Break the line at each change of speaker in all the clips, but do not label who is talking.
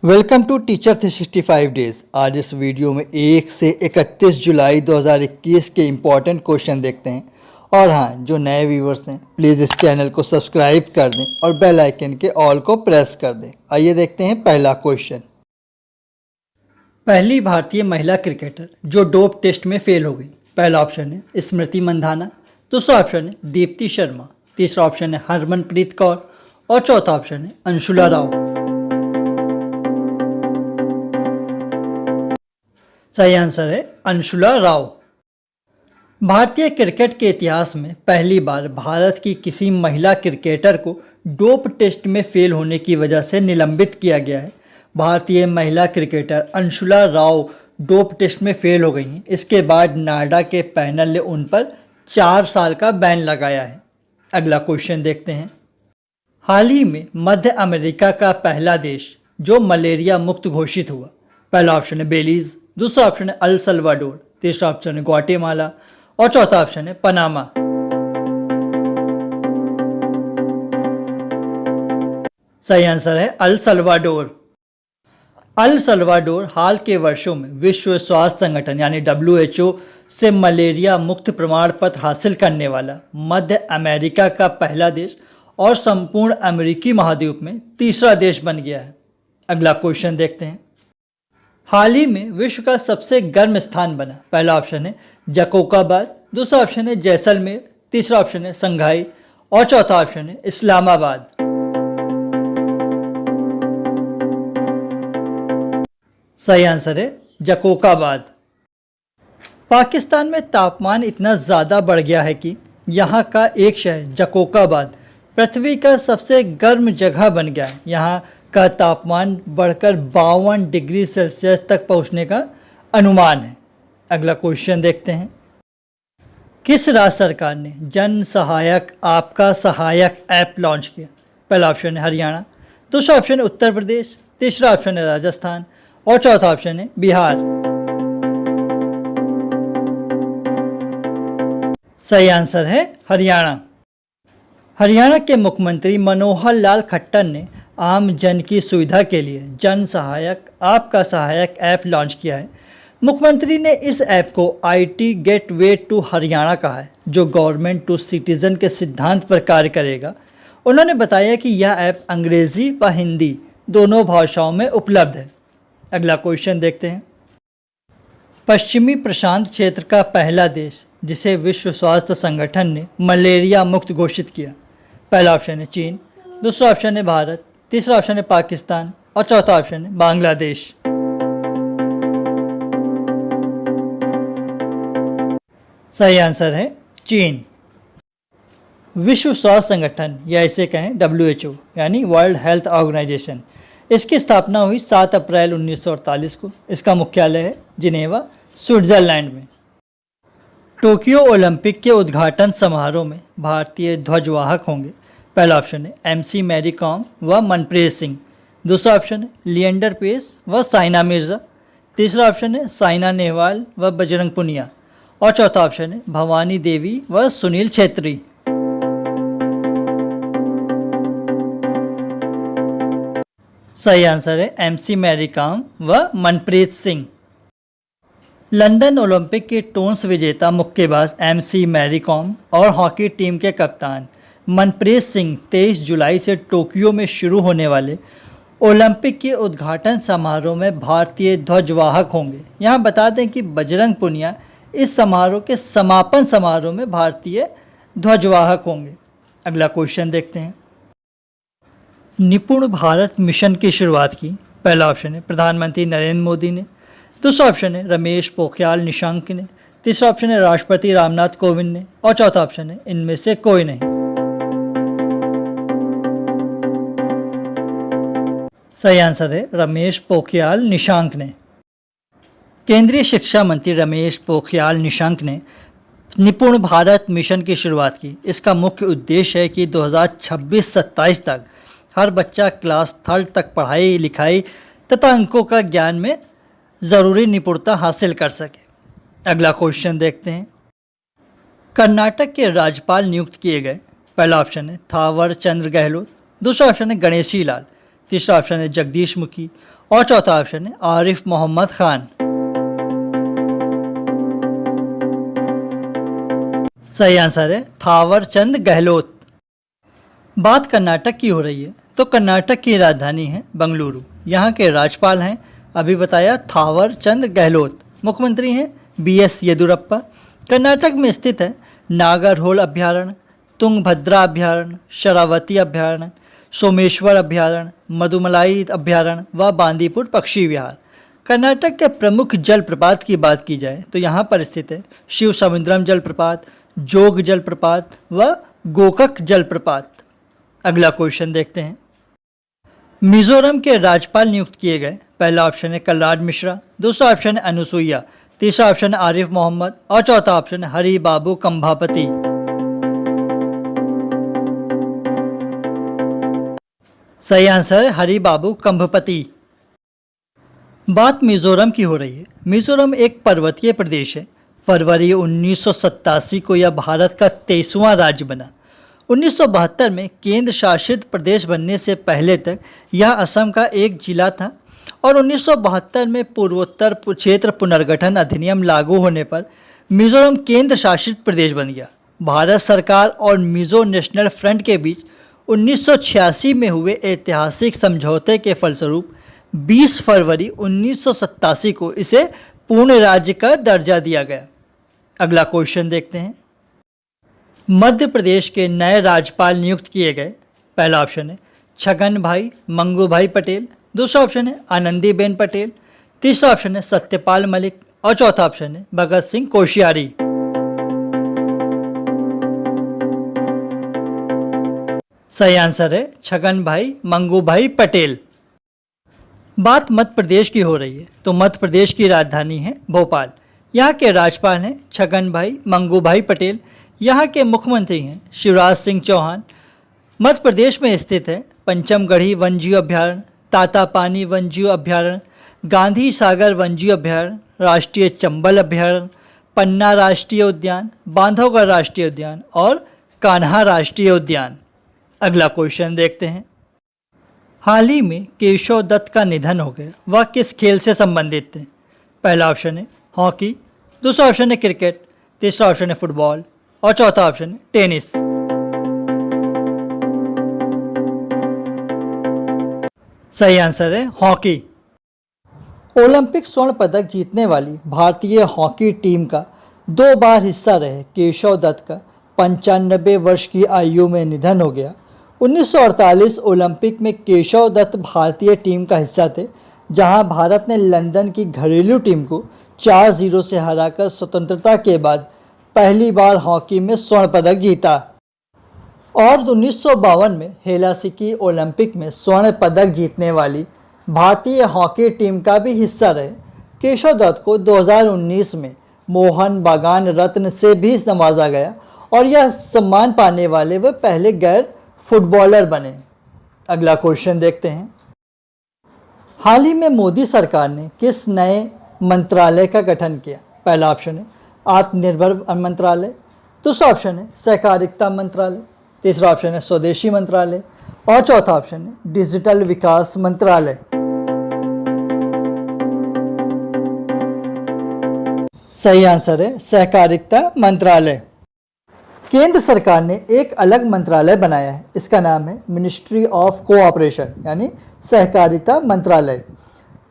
Welcome to teacher 365 days. आज इस video में 1 से 31 जुलाई 2021 के इम्पॉर्टेंट क्वेश्चन देखते हैं। और हाँ, जो नए व्यूवर्स हैं प्लीज़ इस चैनल को सब्सक्राइब कर दें और बेल आइकन के ऑल को प्रेस कर दें। आइए देखते हैं पहला क्वेश्चन। पहली भारतीय महिला क्रिकेटर जो डोप टेस्ट में फेल हो गई। पहला ऑप्शन है स्मृति मंधाना, दूसरा ऑप्शन है दीप्ति शर्मा, तीसरा ऑप्शन है हरमनप्रीत कौर और चौथा ऑप्शन है अंशुला राव। सही आंसर है अंशुला राव। भारतीय क्रिकेट के इतिहास में पहली बार भारत की किसी महिला क्रिकेटर को डोप टेस्ट में फेल होने की वजह से निलंबित किया गया है। भारतीय महिला cricketer Anshula Rao dope test में फेल हो गई हैं। इसके बाद नाडा के पैनल ने उन पर 4 साल का बैन लगाया है। अगला क्वेश्चन देखते हैं। हाल ही में मध्य अमेरिका का पहला देश जो मलेरिया मुक्त घोषित हुआ। पहला ऑप्शन है बेलीज, दूसरा ऑप्शन है अल सल्वाडोर, तीसरा ऑप्शन है ग्वाटेमाला और चौथा ऑप्शन है पनामा। सही आंसर है अल सल्वाडोर। अल सल्वाडोर हाल के वर्षों में विश्व स्वास्थ्य संगठन यानी WHO से मलेरिया मुक्त प्रमाण पत्र हासिल करने वाला मध्य अमेरिका का पहला देश और संपूर्ण अमेरिकी महाद्वीप में तीसरा देश बन गया है। अगला क्वेश्चन देखते हैं। हाल ही में विश्व का सबसे गर्म स्थान बना। पहला ऑप्शन है जकोकाबाद, दूसरा ऑप्शन है जैसलमेर, तीसरा ऑप्शन है संघाई और चौथा ऑप्शन है इस्लामाबाद। सही आंसर है जकोकाबाद। पाकिस्तान में तापमान इतना ज़्यादा बढ़ गया है कि यहाँ का एक शहर जकोकाबाद पृथ्वी का सबसे गर्म जगह बन गया है। यहाँ का तापमान बढ़कर 52 डिग्री सेल्सियस तक पहुंचने का अनुमान है। अगला क्वेश्चन देखते हैं। किस राज्य सरकार ने जन सहायक आपका सहायक ऐप लॉन्च किया। पहला ऑप्शन है हरियाणा, दूसरा ऑप्शन है उत्तर प्रदेश, तीसरा ऑप्शन है राजस्थान और चौथा ऑप्शन है बिहार। सही आंसर है हरियाणा। हरियाणा के मुख्यमंत्री मनोहर लाल खट्टर ने आम जन की सुविधा के लिए जन सहायक आपका सहायक ऐप लॉन्च किया है। मुख्यमंत्री ने इस ऐप को IT गेटवे टू हरियाणा कहा है, जो गवर्नमेंट टू सिटीजन के सिद्धांत पर कार्य करेगा। उन्होंने बताया कि यह ऐप अंग्रेजी व हिंदी दोनों भाषाओं में उपलब्ध है। अगला क्वेश्चन देखते हैं। पश्चिमी प्रशांत क्षेत्र का पहला देश जिसे विश्व स्वास्थ्य संगठन ने मलेरिया मुक्त घोषित किया। पहला ऑप्शन है चीन, दूसरा ऑप्शन है भारत, तीसरा ऑप्शन है पाकिस्तान और चौथा ऑप्शन है बांग्लादेश। सही आंसर है चीन। विश्व स्वास्थ्य संगठन या इसे कहें WHO यानी वर्ल्ड हेल्थ ऑर्गेनाइजेशन, इसकी स्थापना हुई 7 अप्रैल 1948 को। इसका मुख्यालय है जिनेवा, स्विट्जरलैंड में। टोक्यो ओलंपिक के उद्घाटन समारोह में भारतीय ध्वजवाहक होंगे। पहला ऑप्शन है MC मैरी कॉम व मनप्रीत सिंह, दूसरा ऑप्शन है लिएंडर पेस व साइना मिर्ज़ा, तीसरा ऑप्शन है साइना नेहवाल व बजरंग पुनिया और चौथा ऑप्शन है भवानी देवी व सुनील छेत्री। सही आंसर है MC मैरी कॉम व मनप्रीत सिंह। लंदन ओलंपिक के टोंस विजेता मुक्केबाज MC मैरी कॉम और हॉकी टीम के कप्तान मनप्रीत सिंह 23 जुलाई से टोक्यो में शुरू होने वाले ओलंपिक के उद्घाटन समारोह में भारतीय ध्वजवाहक होंगे। यहाँ बता दें कि बजरंग पुनिया इस समारोह के समापन समारोह में भारतीय ध्वजवाहक होंगे। अगला क्वेश्चन देखते हैं। निपुण भारत मिशन की शुरुआत की। पहला ऑप्शन है प्रधानमंत्री नरेंद्र मोदी ने, दूसरा ऑप्शन है रमेश पोखरियाल निशंक ने, तीसरा ऑप्शन है राष्ट्रपति रामनाथ कोविंद ने और चौथा ऑप्शन है इनमें से कोई नहीं। सही आंसर है रमेश पोखरियाल निशंक ने। केंद्रीय शिक्षा मंत्री रमेश पोखरियाल निशंक ने निपुण भारत मिशन की शुरुआत की। इसका मुख्य उद्देश्य है कि 2026-27 तक हर बच्चा क्लास 3 तक पढ़ाई लिखाई तथा अंकों का ज्ञान में ज़रूरी निपुणता हासिल कर सके। अगला क्वेश्चन देखते हैं। कर्नाटक के राज्यपाल नियुक्त किए गए। पहला ऑप्शन है थावर चंद्र गहलोत, दूसरा ऑप्शन है गणेशी लाल, तीसरा ऑप्शन है जगदीश मुखी और चौथा ऑप्शन है आरिफ मोहम्मद खान। सही आंसर है थावर चंद गहलोत। बात कर्नाटक की हो रही है तो कर्नाटक की राजधानी है बंगलुरु। यहाँ के राज्यपाल हैं अभी बताया थावर चंद गहलोत। मुख्यमंत्री हैं BS येदुरप्पा। कर्नाटक में स्थित है नागरहोल अभ्यारण्य, तुंगभद्रा अभ्यारण्य, शरावती अभ्यारण्य, सोमेश्वर अभ्यारण्य, मधुमलाई अभ्यारण्य व बांदीपुर पक्षी विहार। कर्नाटक के प्रमुख जलप्रपात की बात की जाए तो यहाँ पर स्थित है शिव समुद्रम जलप्रपात, जोग जलप्रपात व गोकक जलप्रपात। अगला क्वेश्चन देखते हैं। मिजोरम के राज्यपाल नियुक्त किए गए, पहला ऑप्शन है कलराज मिश्रा, दूसरा ऑप्शन है अनुसुईया, तीसरा ऑप्शन है आरिफ मोहम्मद और चौथा ऑप्शन है हरि बाबू कंभापति। सही आंसर है हरि बाबू कंभपति। बात मिजोरम की हो रही है। मिजोरम एक पर्वतीय प्रदेश है। फरवरी 1987 को यह भारत का 23वां राज्य बना। 1972 में केंद्र शासित प्रदेश बनने से पहले तक यह असम का एक जिला था और 1972 में पूर्वोत्तर क्षेत्र पुनर्गठन अधिनियम लागू होने पर मिजोरम केंद्र शासित प्रदेश बन गया। भारत सरकार और मिजो नेशनल फ्रंट के बीच 1986 में हुए ऐतिहासिक समझौते के फलस्वरूप 20 फरवरी 1987 को इसे पूर्ण राज्य का दर्जा दिया गया। अगला क्वेश्चन देखते हैं। मध्य प्रदेश के नए राज्यपाल नियुक्त किए गए, पहला ऑप्शन है छगन भाई मंगू भाई पटेल, दूसरा ऑप्शन है आनंदीबेन पटेल, तीसरा ऑप्शन है सत्यपाल मलिक और चौथा ऑप्शन है भगत सिंह कोश्यारी। सही आंसर है छगन भाई मंगू भाई पटेल। बात मध्य प्रदेश की हो रही है तो मध्य प्रदेश की राजधानी है भोपाल। यहाँ के राज्यपाल हैं छगन भाई मंगू भाई पटेल। यहाँ के मुख्यमंत्री हैं शिवराज सिंह चौहान। मध्य प्रदेश में स्थित है पंचमगढ़ी वन्यजीव अभ्यारण्य, तातापानी वन्यजीव अभ्यारण्य, गांधी सागर वन्यजीव अभ्यारण्य, राष्ट्रीय चंबल अभ्यारण्य, पन्ना राष्ट्रीय उद्यान, बांधवगढ़ राष्ट्रीय उद्यान और कान्हा राष्ट्रीय उद्यान। अगला क्वेश्चन देखते हैं। हाल ही में केशव दत्त का निधन हो गया, वह किस खेल से संबंधित थे? पहला ऑप्शन है हॉकी, दूसरा ऑप्शन है क्रिकेट, तीसरा ऑप्शन है फुटबॉल और चौथा ऑप्शन है टेनिस। सही आंसर है हॉकी। ओलंपिक स्वर्ण पदक जीतने वाली भारतीय हॉकी टीम का 2 बार हिस्सा रहे केशव दत्त का 95 वर्ष की आयु में निधन हो गया। 1948 ओलंपिक में केशव दत्त भारतीय टीम का हिस्सा थे, जहां भारत ने लंदन की घरेलू टीम को 4-0 से हराकर स्वतंत्रता के बाद पहली बार हॉकी में स्वर्ण पदक जीता। और 1952 में हेलसिंकी ओलंपिक में स्वर्ण पदक जीतने वाली भारतीय हॉकी टीम का भी हिस्सा रहे। केशव दत्त को 2019 में मोहन बागान रत्न से भी नवाजा गया और यह सम्मान पाने वाले वे पहले गैर फुटबॉलर बने। अगला क्वेश्चन देखते हैं। हाल ही में मोदी सरकार ने किस नए मंत्रालय का गठन किया? पहला ऑप्शन है आत्मनिर्भर मंत्रालय, दूसरा ऑप्शन है सहकारिता मंत्रालय, तीसरा ऑप्शन है स्वदेशी मंत्रालय और चौथा ऑप्शन है डिजिटल विकास मंत्रालय। सही आंसर है सहकारिता मंत्रालय। केंद्र सरकार ने एक अलग मंत्रालय बनाया है, इसका नाम है मिनिस्ट्री ऑफ कोऑपरेशन यानी सहकारिता मंत्रालय।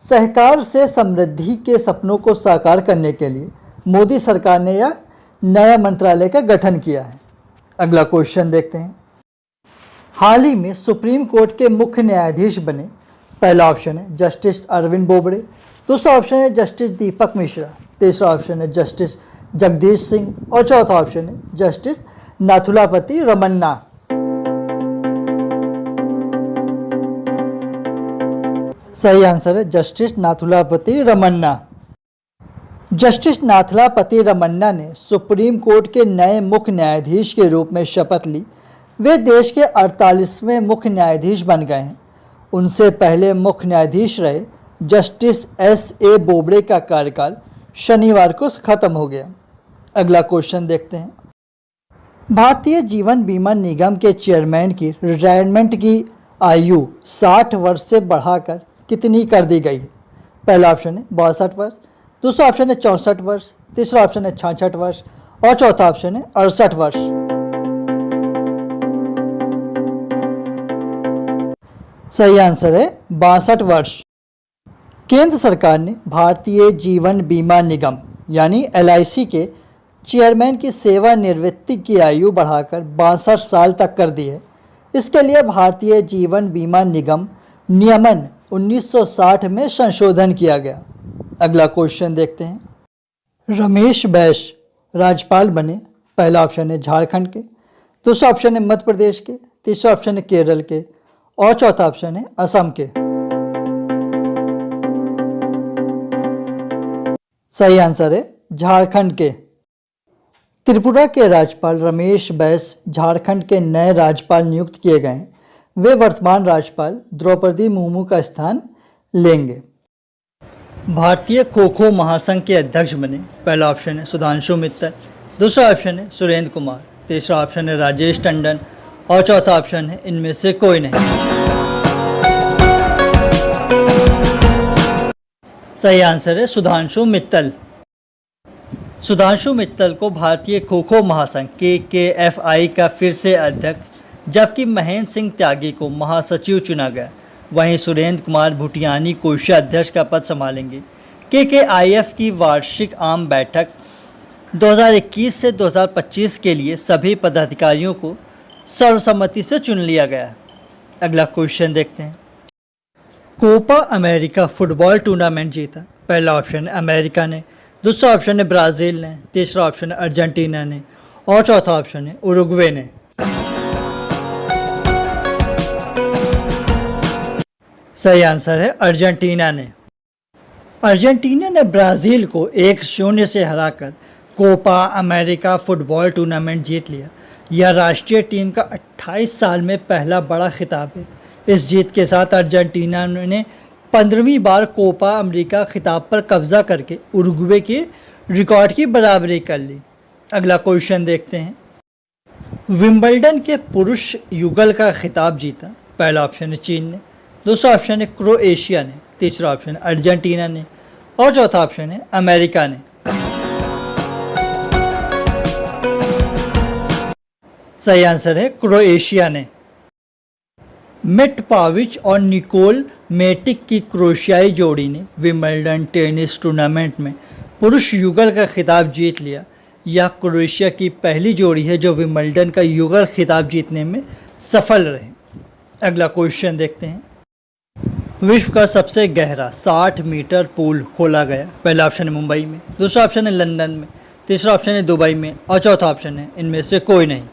सहकार से समृद्धि के सपनों को साकार करने के लिए मोदी सरकार ने यह नया मंत्रालय का गठन किया है। अगला क्वेश्चन देखते हैं। हाल ही में सुप्रीम कोर्ट के मुख्य न्यायाधीश बने, पहला ऑप्शन है जस्टिस अरविंद बोबड़े, दूसरा ऑप्शन है जस्टिस दीपक मिश्रा, तीसरा ऑप्शन है जस्टिस जगदीश सिंह और चौथा ऑप्शन है जस्टिस नाथुलापति रमन्ना। सही आंसर है जस्टिस नाथुलापति रमन्ना। जस्टिस नाथुलापति रमन्ना ने सुप्रीम कोर्ट के नए मुख्य न्यायाधीश के रूप में शपथ ली। वे देश के 48वें मुख्य न्यायाधीश बन गए हैं। उनसे पहले मुख्य न्यायाधीश रहे जस्टिस S.A. बोबड़े का कार्यकाल शनिवार को खत्म हो गया। अगला क्वेश्चन देखते हैं। भारतीय जीवन बीमा निगम के चेयरमैन की रिटायरमेंट की आयु 60 वर्ष से बढ़ाकर कितनी कर दी गई है? पहला ऑप्शन है 62 वर्ष, दूसरा ऑप्शन है 64 वर्ष, तीसरा ऑप्शन है 66 वर्ष और चौथा ऑप्शन है 68 वर्ष। सही आंसर है 62 वर्ष। केंद्र सरकार ने भारतीय जीवन बीमा निगम यानी LIC के चेयरमैन की सेवानिवृत्ति की आयु बढ़ाकर 62 साल तक कर दी है। इसके लिए भारतीय जीवन बीमा निगम नियमन 1960 में संशोधन किया गया। अगला क्वेश्चन देखते हैं। रमेश बैस राज्यपाल बने। पहला ऑप्शन है झारखंड के, दूसरा ऑप्शन है मध्य प्रदेश के, तीसरा ऑप्शन है केरल के और चौथा ऑप्शन है असम के। सही आंसर है झारखंड के। त्रिपुरा के राज्यपाल रमेश बैस झारखंड के नए राज्यपाल नियुक्त किए गए हैं। वे वर्तमान राज्यपाल द्रौपदी मुर्मू का स्थान लेंगे। भारतीय खो खो महासंघ के अध्यक्ष बने। पहला ऑप्शन है सुधांशु मित्तल, दूसरा ऑप्शन है सुरेंद्र कुमार, तीसरा ऑप्शन है राजेश टंडन और चौथा ऑप्शन है इनमें से कोई नहीं। सही आंसर है सुधांशु मित्तल। सुधांशु मित्तल को भारतीय खो खो महासंघ KKFI का फिर से अध्यक्ष, जबकि महेंद्र सिंह त्यागी को महासचिव चुना गया। वहीं सुरेंद्र कुमार भूटियानी कोषाध्यक्ष का पद संभालेंगे। KKIF की वार्षिक आम बैठक 2021 से 2025 के लिए सभी पदाधिकारियों को सर्वसम्मति से चुन लिया गया। अगला क्वेश्चन देखते हैं। कोपा अमेरिका फुटबॉल टूर्नामेंट जीता। पहला ऑप्शन है अमेरिका ने, दूसरा ऑप्शन है ब्राज़ील ने, तीसरा ऑप्शन है अर्जेंटीना ने और चौथा ऑप्शन है उरुग्वे ने। सही आंसर है अर्जेंटीना ने। अर्जेंटीना ने ब्राज़ील को 1-0 से हराकर कोपा अमेरिका फुटबॉल टूर्नामेंट जीत लिया। यह राष्ट्रीय टीम का 28 साल में पहला बड़ा खिताब है। इस जीत के साथ अर्जेंटीना ने 15वीं बार कोपा अमेरिका खिताब पर कब्जा करके उरुग्वे के रिकॉर्ड की बराबरी कर ली। अगला क्वेश्चन देखते हैं। विंबलडन के पुरुष युगल का खिताब जीता। पहला ऑप्शन है चीन ने, दूसरा ऑप्शन है क्रोएशिया ने, तीसरा ऑप्शन है अर्जेंटीना ने और चौथा ऑप्शन है अमेरिका ने। सही आंसर है क्रोएशिया ने। मिट पाविच और निकोल मेटिक की क्रोशियाई जोड़ी ने विंबलडन टेनिस टूर्नामेंट में पुरुष युगल का खिताब जीत लिया। यह क्रोएशिया की पहली जोड़ी है जो विंबलडन का युगल खिताब जीतने में सफल रहे। अगला क्वेश्चन देखते हैं। विश्व का सबसे गहरा 60 मीटर पूल खोला गया। पहला ऑप्शन है मुंबई में, दूसरा ऑप्शन है लंदन में, तीसरा ऑप्शन है दुबई में और चौथा ऑप्शन है इनमें से कोई नहीं।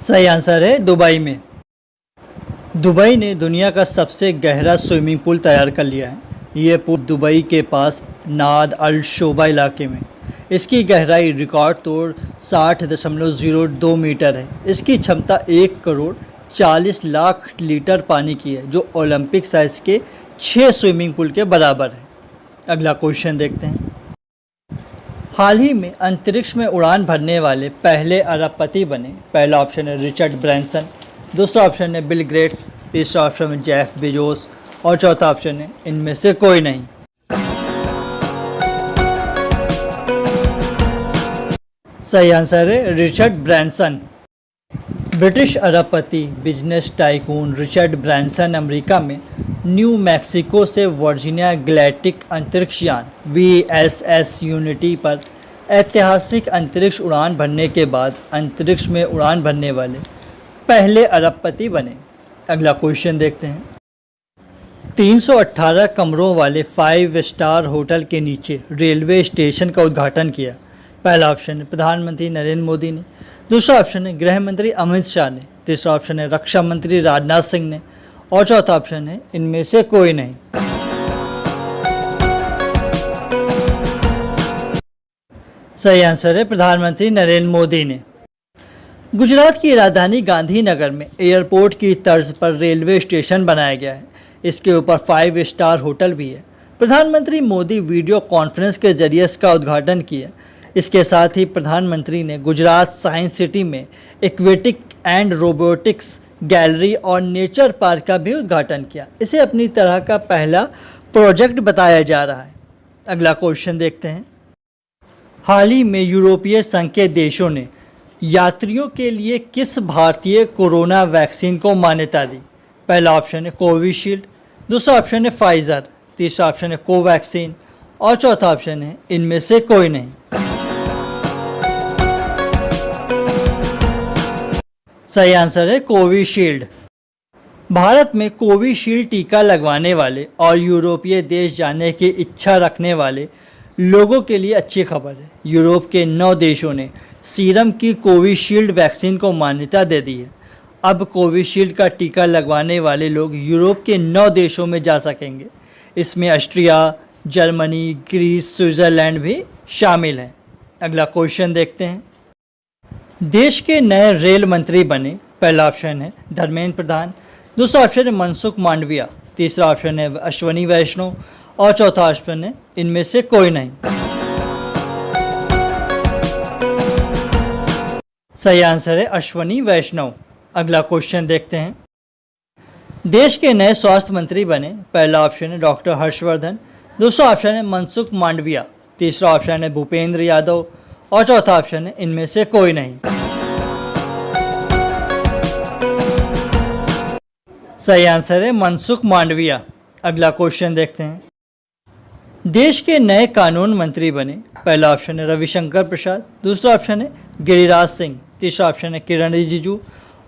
सही आंसर है दुबई में। दुबई ने दुनिया का सबसे गहरा स्विमिंग पूल तैयार कर लिया है। ये पूल दुबई के पास नाद अल शोबा इलाके में। इसकी गहराई रिकॉर्ड तोड़ 60.02 मीटर है। इसकी क्षमता 1 करोड़ 40 लाख लीटर पानी की है, जो ओलंपिक साइज के 6 स्विमिंग पूल के बराबर है। अगला क्वेश्चन देखते हैं। हाल ही में अंतरिक्ष में उड़ान भरने वाले पहले अरबपति बने। पहला ऑप्शन है रिचर्ड ब्रैंसन, दूसरा ऑप्शन है बिल गेट्स, तीसरा ऑप्शन है जेफ बेजोस और चौथा ऑप्शन है इनमें से कोई नहीं। सही आंसर है रिचर्ड ब्रैंसन। ब्रिटिश अरबपति business tycoon Richard Branson America में न्यू मैक्सिको से वर्जीनिया गैलेक्टिक अंतरिक्ष यान VSS यूनिटी पर ऐतिहासिक अंतरिक्ष उड़ान भरने के बाद अंतरिक्ष में उड़ान भरने वाले पहले अरबपति बने। अगला क्वेश्चन देखते हैं। 318 कमरों वाले 5 स्टार होटल के नीचे रेलवे स्टेशन का उद्घाटन किया। पहला ऑप्शन है प्रधानमंत्री नरेंद्र मोदी ने, दूसरा ऑप्शन है गृह मंत्री अमित शाह ने, तीसरा ऑप्शन है रक्षा मंत्री राजनाथ सिंह ने और चौथा ऑप्शन है इनमें से कोई नहीं। सही आंसर है प्रधानमंत्री नरेंद्र मोदी ने। गुजरात की राजधानी गांधीनगर में एयरपोर्ट की तर्ज पर रेलवे स्टेशन बनाया गया है। इसके ऊपर 5 स्टार होटल भी है। प्रधानमंत्री मोदी वीडियो कॉन्फ्रेंस के जरिए इसका उद्घाटन किया। इसके साथ ही प्रधानमंत्री ने गुजरात साइंस सिटी में एक्वेटिक एंड रोबोटिक्स गैलरी और नेचर पार्क का भी उद्घाटन किया। इसे अपनी तरह का पहला प्रोजेक्ट बताया जा रहा है। अगला क्वेश्चन देखते हैं। हाल ही में यूरोपीय संघ के देशों ने यात्रियों के लिए किस भारतीय कोरोना वैक्सीन को मान्यता दी? पहला ऑप्शन है कोविशील्ड, दूसरा ऑप्शन है फाइज़र, तीसरा ऑप्शन है कोवैक्सीन और चौथा ऑप्शन है इनमें से कोई नहीं। सही आंसर है कोविशील्ड। भारत में कोविशील्ड टीका लगवाने वाले और यूरोपीय देश जाने की इच्छा रखने वाले लोगों के लिए अच्छी खबर है। यूरोप के 9 देशों ने सीरम की कोविशील्ड वैक्सीन को मान्यता दे दी है। अब कोविशील्ड का टीका लगवाने वाले लोग यूरोप के 9 देशों में जा सकेंगे। इसमें ऑस्ट्रिया, जर्मनी, ग्रीस, स्विट्ज़रलैंड भी शामिल हैं। अगला क्वेश्चन देखते हैं। देश के नए रेल मंत्री बने। पहला ऑप्शन है धर्मेंद्र प्रधान, दूसरा ऑप्शन है मनसुख मांडविया, तीसरा ऑप्शन है अश्वनी वैष्णव और चौथा ऑप्शन है इनमें से कोई नहीं। सही आंसर है अश्वनी वैष्णव। अगला क्वेश्चन देखते हैं। देश के नए स्वास्थ्य मंत्री बने। पहला ऑप्शन है डॉक्टर हर्षवर्धन, दूसरा ऑप्शन है मनसुख मांडविया, तीसरा ऑप्शन है भूपेंद्र यादव और चौथा ऑप्शन है इनमें से कोई नहीं। सही आंसर है मनसुख मांडविया। अगला क्वेश्चन देखते हैं। देश के नए कानून मंत्री बने। पहला ऑप्शन है रविशंकर प्रसाद, दूसरा ऑप्शन है गिरिराज सिंह, तीसरा ऑप्शन है किरण रिजिजू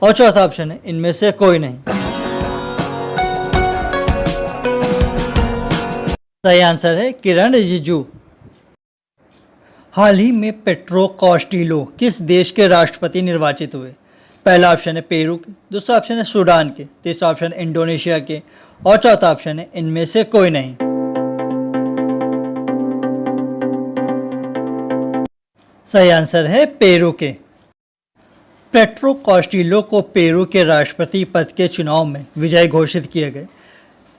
और चौथा ऑप्शन है इनमें से कोई नहीं। सही आंसर है किरण रिजिजू। हाल ही में पेट्रो कॉस्टिलो किस देश के राष्ट्रपति निर्वाचित हुए? पहला ऑप्शन है पेरू के, दूसरा ऑप्शन है सूडान के, तीसरा ऑप्शन है इंडोनेशिया के और चौथा ऑप्शन है इनमें से कोई नहीं। सही आंसर है पेरू के। पेट्रो कॉस्टिलो को पेरू के राष्ट्रपति पद के चुनाव में विजयी घोषित किए गए।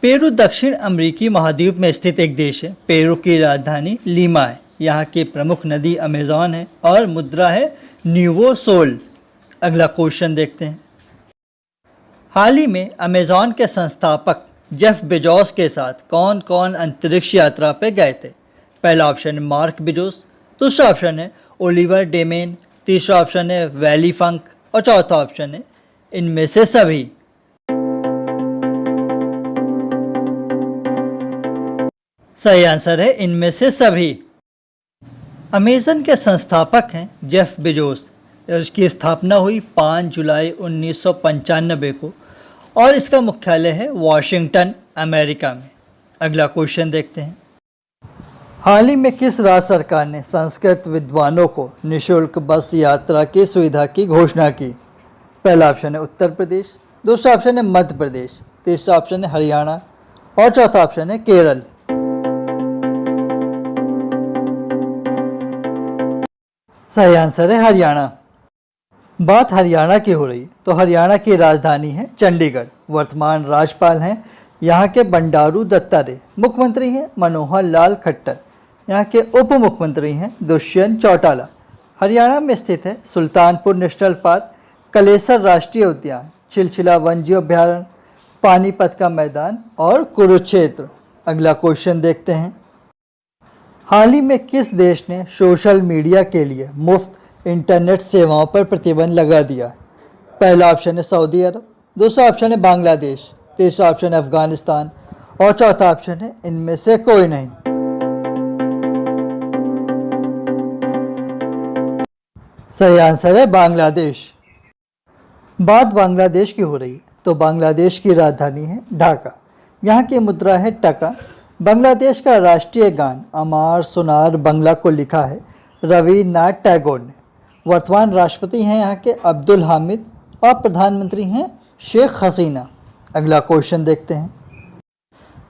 पेरू दक्षिण अमेरिकी महाद्वीप में स्थित एक देश है। पेरू की राजधानी लीमा है। यहाँ की प्रमुख नदी अमेज़न है और मुद्रा है न्यूवो सोल। अगला क्वेश्चन देखते हैं। हाल ही में अमेज़न के संस्थापक जेफ बेजोस के साथ कौन कौन अंतरिक्ष यात्रा पर गए थे? पहला ऑप्शन है मार्क बेजोस, दूसरा ऑप्शन है ओलिवर डेमेन, तीसरा ऑप्शन है वैली फंक और चौथा ऑप्शन है इनमें से सभी। सही आंसर है इनमें से सभी। अमेज़न के संस्थापक हैं जेफ बेजोस। इसकी स्थापना हुई 5 जुलाई 1995 को और इसका मुख्यालय है वॉशिंगटन, अमेरिका में। अगला क्वेश्चन देखते हैं। हाल ही में किस राज्य सरकार ने संस्कृत विद्वानों को निःशुल्क बस यात्रा की सुविधा की घोषणा की? पहला ऑप्शन है उत्तर प्रदेश, दूसरा ऑप्शन है मध्य प्रदेश, तीसरा ऑप्शन है हरियाणा और चौथा ऑप्शन है केरल। सही आंसर है हरियाणा। बात हरियाणा की हो रही तो हरियाणा की राजधानी है चंडीगढ़। वर्तमान राज्यपाल हैं यहाँ के बंडारू दत्तात्रेय। मुख्यमंत्री हैं मनोहर लाल खट्टर। यहाँ के उप मुख्यमंत्री हैं दुष्यंत चौटाला। हरियाणा में स्थित है सुल्तानपुर नेशनल पार्क, कलेसर राष्ट्रीय उद्यान, छिलछिला वन्यजीव अभ्यारण्य, पानीपत का मैदान और कुरुक्षेत्र। अगला क्वेश्चन देखते हैं। हाल ही में किस देश ने सोशल मीडिया के लिए मुफ्त इंटरनेट सेवाओं पर प्रतिबंध लगा दिया? पहला ऑप्शन है सऊदी अरब, दूसरा ऑप्शन है बांग्लादेश, तीसरा ऑप्शन है अफगानिस्तान और चौथा ऑप्शन है इनमें से कोई नहीं। सही आंसर है बांग्लादेश। बात बांग्लादेश की हो रही तो बांग्लादेश की राजधानी है ढाका। यहाँ की मुद्रा है टका। बांग्लादेश का राष्ट्रीय गान अमार सोनार बंगला को लिखा है रविन्द्रनाथ टैगोर ने। वर्तमान राष्ट्रपति हैं यहाँ के अब्दुल हामिद और प्रधानमंत्री हैं शेख हसीना। अगला क्वेश्चन देखते हैं।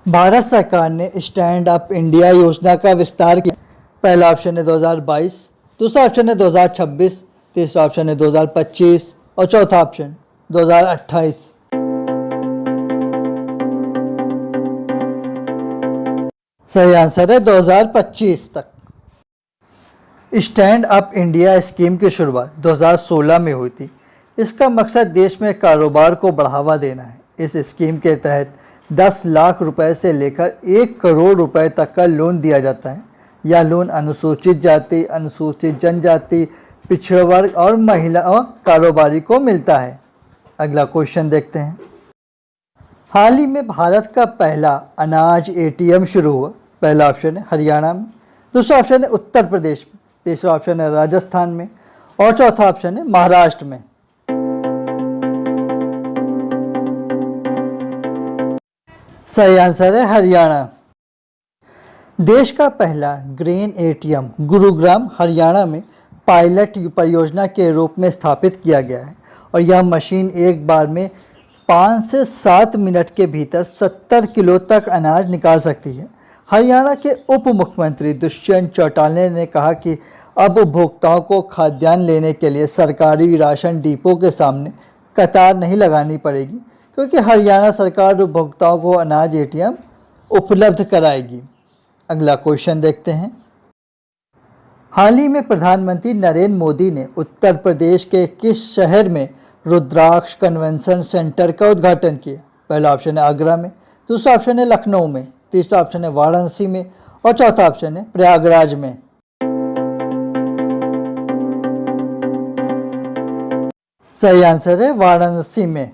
भारत सरकार ने स्टैंड अप इंडिया योजना का विस्तार किया। पहला ऑप्शन है 2022, दूसरा ऑप्शन है 2026, तीसरा ऑप्शन है 2025 और चौथा ऑप्शन 2028। सही आंसर है 2025 तक। स्टैंड अप इंडिया स्कीम की शुरुआत 2016 में हुई थी। इसका मकसद देश में कारोबार को बढ़ावा देना है। इस स्कीम के तहत 10 लाख रुपए से लेकर 1 करोड़ रुपए तक का लोन दिया जाता है। यह लोन अनुसूचित जाति, अनुसूचित जनजाति, पिछड़ा वर्ग और महिला और कारोबारी को मिलता है। अगला क्वेश्चन देखते हैं। हाल ही में भारत का पहला अनाज एटीएम शुरू हुआ। पहला ऑप्शन है हरियाणा में, दूसरा ऑप्शन है उत्तर प्रदेश में, तीसरा ऑप्शन है राजस्थान में और चौथा ऑप्शन है महाराष्ट्र में। सही आंसर है हरियाणा। देश का पहला ग्रेन एटीएम गुरुग्राम हरियाणा में पायलट परियोजना के रूप में स्थापित किया गया है और यह मशीन एक बार में 5 से 7 मिनट के भीतर 70 किलो तक अनाज निकाल सकती है। हरियाणा के उप मुख्यमंत्री दुष्यंत चौटाला ने कहा कि अब उपभोक्ताओं को खाद्यान्न लेने के लिए सरकारी राशन डिपो के सामने कतार नहीं लगानी पड़ेगी, क्योंकि हरियाणा सरकार उपभोक्ताओं को अनाज एटीएम उपलब्ध कराएगी। अगला क्वेश्चन देखते हैं। हाल ही में प्रधानमंत्री नरेंद्र मोदी ने उत्तर प्रदेश के किस शहर में रुद्राक्ष कन्वेंशन सेंटर का उद्घाटन किया? पहला ऑप्शन है आगरा में, दूसरा ऑप्शन है लखनऊ में, तीसरा ऑप्शन है वाराणसी में और चौथा ऑप्शन है प्रयागराज में। सही आंसर है वाराणसी में।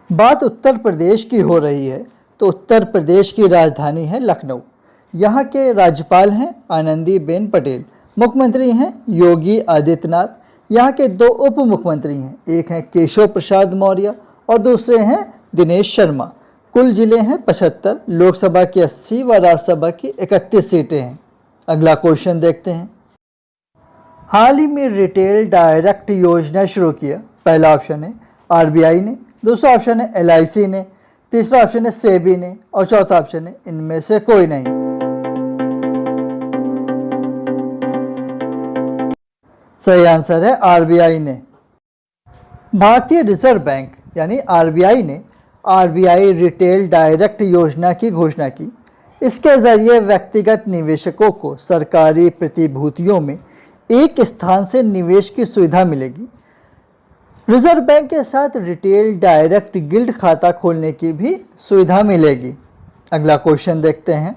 बात उत्तर प्रदेश की हो रही है तो उत्तर प्रदेश की राजधानी है लखनऊ। यहाँ के राज्यपाल हैं आनंदीबेन पटेल, मुख्यमंत्री हैं योगी आदित्यनाथ। यहाँ के 2 उप मुख्यमंत्री हैं, एक हैं केशव प्रसाद मौर्य और दूसरे हैं दिनेश शर्मा। कुल जिले हैं 75, लोकसभा की 80 व राज्यसभा की 31 सीटें हैं। अगला क्वेश्चन देखते हैं। हाल ही में रिटेल डायरेक्ट योजना शुरू किया। पहला ऑप्शन है आरबीआई ने, दूसरा ऑप्शन है एलआईसी ने, तीसरा ऑप्शन है सेबी ने और चौथा ऑप्शन है इनमें से कोई नहीं। सही आंसर है आरबीआई ने। भारतीय रिजर्व बैंक यानी आरबीआई ने आरबीआई रिटेल डायरेक्ट योजना की घोषणा की। इसके जरिए व्यक्तिगत निवेशकों को सरकारी प्रतिभूतियों में एक स्थान से निवेश की सुविधा मिलेगी। रिजर्व बैंक के साथ रिटेल डायरेक्ट गिल्ड खाता खोलने की भी सुविधा मिलेगी। अगला क्वेश्चन देखते हैं।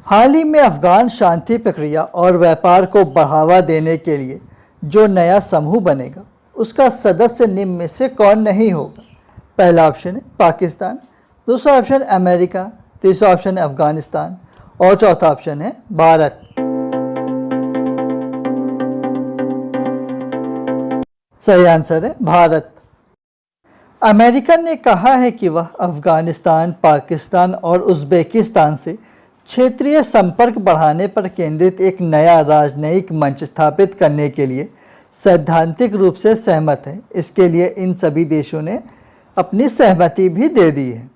हाल ही में अफगान शांति प्रक्रिया और व्यापार को बढ़ावा देने के लिए जो नया समूह बनेगा उसका सदस्य निम्न में से कौन नहीं होगा? पहला ऑप्शन है पाकिस्तान, दूसरा ऑप्शन अमेरिका, तीसरा ऑप्शन है अफगानिस्तान और चौथा ऑप्शन है भारत। सही आंसर है भारत। अमेरिका ने कहा है कि वह अफगानिस्तान, पाकिस्तान और उज़्बेकिस्तान से क्षेत्रीय संपर्क बढ़ाने पर केंद्रित एक नया राजनयिक मंच स्थापित करने के लिए सैद्धांतिक रूप से सहमत है। इसके लिए इन सभी देशों ने अपनी सहमति भी दे दी है।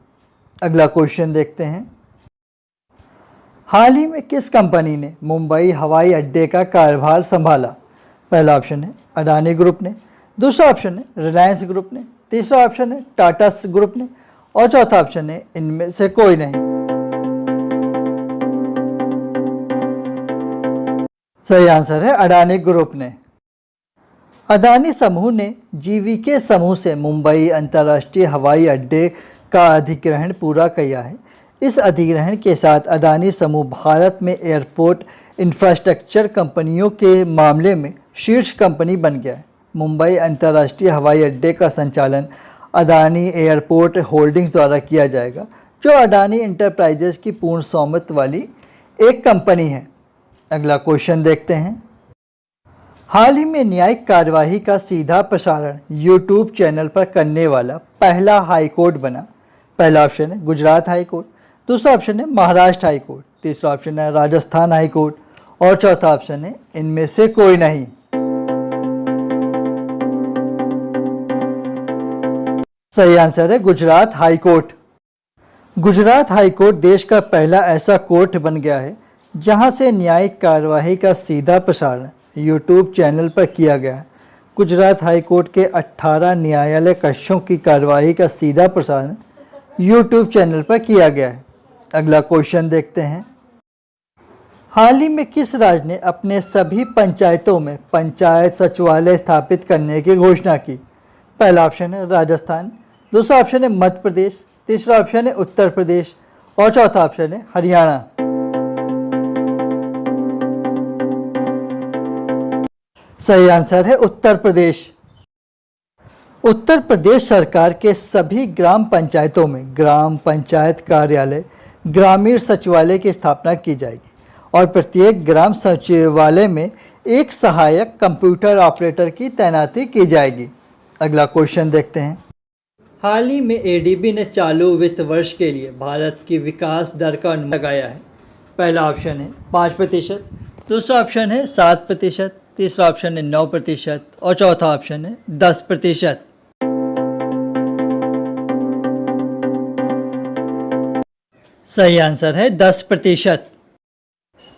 अगला क्वेश्चन देखते हैं। हाल ही में किस कंपनी ने मुंबई हवाई अड्डे का कार्यभार संभाला? पहला ऑप्शन है अडानी ग्रुप ने, दूसरा ऑप्शन है रिलायंस ग्रुप ने, तीसरा ऑप्शन है टाटा ग्रुप ने और चौथा ऑप्शन है इनमें से कोई नहीं। सही आंसर है अडानी ग्रुप ने। अडानी समूह ने जीवीके समूह से मुंबई अंतर्राष्ट्रीय हवाई अड्डे का अधिग्रहण पूरा किया है। इस अधिग्रहण के साथ अडानी समूह भारत में एयरपोर्ट इंफ्रास्ट्रक्चर कंपनियों के मामले में शीर्ष कंपनी बन गया है। मुंबई अंतर्राष्ट्रीय हवाई अड्डे का संचालन अडानी एयरपोर्ट होल्डिंग्स द्वारा किया जाएगा, जो अडानी इंटरप्राइजेज की पूर्ण स्वामित्व वाली एक कंपनी है। अगला क्वेश्चन देखते हैं। हाल ही में न्यायिक कार्यवाही का सीधा प्रसारण यूट्यूब चैनल पर करने वाला पहला हाईकोर्ट बना। पहला ऑप्शन है गुजरात हाई कोर्ट, दूसरा ऑप्शन है महाराष्ट्र हाई कोर्ट, तीसरा ऑप्शन है राजस्थान हाई कोर्ट और चौथा ऑप्शन है इनमें से कोई नहीं। सही आंसर है Gujarat high court. Gujarat high court देश का पहला ऐसा कोर्ट बन गया है जहां से न्यायिक कार्यवाही का सीधा प्रसारण यूट्यूब चैनल पर किया गया है। गुजरात हाई कोर्ट के 18 न्यायालय कक्षों की कार्यवाही का सीधा प्रसारण यूट्यूब चैनल पर किया गया है। अगला क्वेश्चन देखते हैं। हाल ही में किस राज्य ने अपने सभी पंचायतों में पंचायत सचिवालय स्थापित करने की घोषणा की? पहला ऑप्शन है राजस्थान, दूसरा ऑप्शन है मध्य प्रदेश, तीसरा ऑप्शन है उत्तर प्रदेश और चौथा ऑप्शन है हरियाणा। सही आंसर है उत्तर प्रदेश। उत्तर प्रदेश सरकार के सभी ग्राम पंचायतों में ग्राम पंचायत कार्यालय ग्रामीण सचिवालय की स्थापना की जाएगी और प्रत्येक ग्राम सचिवालय में एक सहायक कंप्यूटर ऑपरेटर की तैनाती की जाएगी। अगला क्वेश्चन देखते हैं। हाल ही में एडीबी ने चालू वित्त वर्ष के लिए भारत की विकास दर का अनुमान लगाया है। पहला ऑप्शन है 5%, दूसरा ऑप्शन है 7%, तीसरा ऑप्शन है 9% और चौथा ऑप्शन है 10%। सही आंसर है 10%।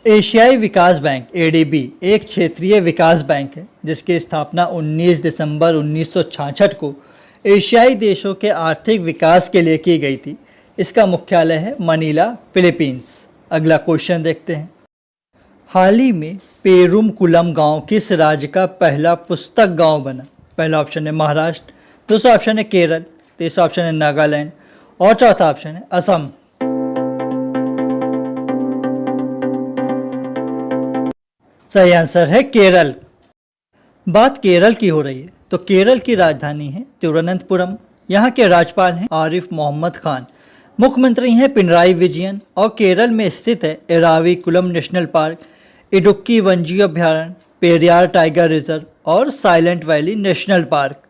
एशियाई विकास बैंक एडीबी एक क्षेत्रीय विकास बैंक है जिसकी स्थापना 19 दिसंबर 1966 को एशियाई देशों के आर्थिक विकास के लिए की गई थी। इसका मुख्यालय है मनीला, फिलीपींस। अगला क्वेश्चन देखते हैं। हाल ही में पेरुमकुलम गांव किस राज्य का पहला पुस्तक गांव बना? पहला ऑप्शन है महाराष्ट्र, दूसरा ऑप्शन है केरल, तीसरा ऑप्शन है नागालैंड और चौथा ऑप्शन है असम। सही आंसर है केरल। बात केरल की हो रही है तो केरल की राजधानी है तिरुवनंतपुरम। यहाँ के राज्यपाल हैं आरिफ मोहम्मद खान, मुख्यमंत्री हैं पिनराई विजयन और केरल में स्थित है एराविकुलम नेशनल पार्क, इडुक्की वन्यजीव अभ्यारण्य, पेरियार टाइगर रिजर्व और साइलेंट वैली नेशनल पार्क।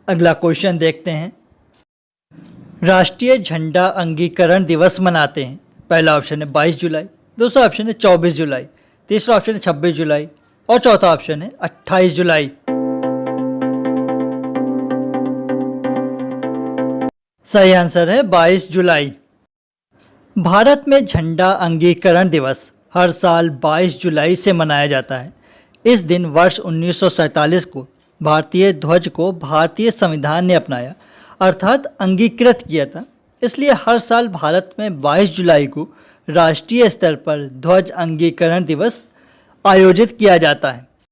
अगला क्वेश्चन देखते हैं। राष्ट्रीय झंडा अंगीकरण दिवस मनाते हैं। पहला ऑप्शन है 22 जुलाई, दूसरा ऑप्शन है 24 जुलाई, तीसरा ऑप्शन है 26 जुलाई और चौथा ऑप्शन है 28 जुलाई। सही आंसर है 22 जुलाई। भारत में झंडा अंगीकरण दिवस हर साल 22 जुलाई से मनाया जाता है। इस दिन वर्ष 1947 को भारतीय ध्वज को भारतीय संविधान ने अपनाया अर्थात अंगीकृत किया था। इसलिए हर साल भारत में 22 जुलाई को राष्ट्रीय स्तर पर ध्वज अंगीकरण दिवस आयोजित किया जाता है।